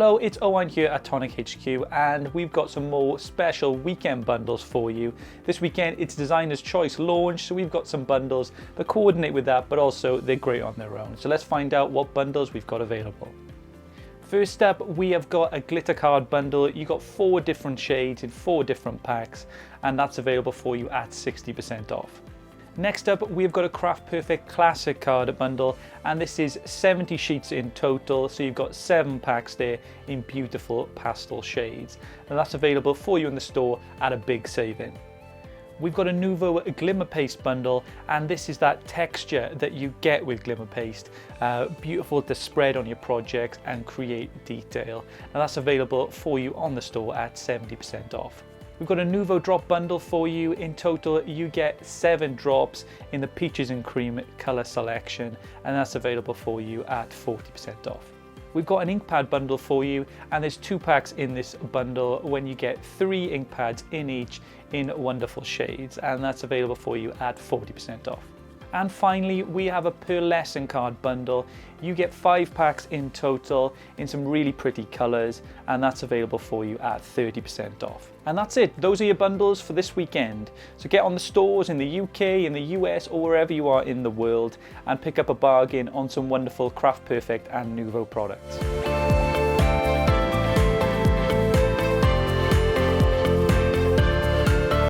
Hello, it's Owen here at Tonic HQ, and we've got some more special weekend bundles for you. This weekend it's Designer's Choice launch, so we've got some bundles that coordinate with that, but also they're great on their own. So let's find out what bundles we've got available. First up, we have got a glitter card bundle. You got 4 different shades in 4 different packs, and that's available for you at 60% off. Next up, we've got a Craft Perfect Classic card bundle, and this is 70 sheets in total, so you've got 7 packs there in beautiful pastel shades, and that's available for you in the store at a big saving. We've got a Nouveau Glimmer Paste bundle, and this is that texture that you get with Glimmer Paste. Beautiful to spread on your projects and create detail, and that's available for you on the store at 70% off. We've got a Nouveau drop bundle for you. In total, you get 7 drops in the Peaches and Cream color selection, and that's available for you at 40% off. We've got an ink pad bundle for you, and there's 2 packs in this bundle when you get 3 ink pads in each in wonderful shades, and that's available for you at 40% off. And finally, we have a pearlescent card bundle. You get 5 packs in total in some really pretty colors, and that's available for you at 30% off. And that's it. Those are your bundles for this weekend. So get on the stores in the UK, in the US, or wherever you are in the world, and pick up a bargain on some wonderful Craft Perfect and Nouveau products.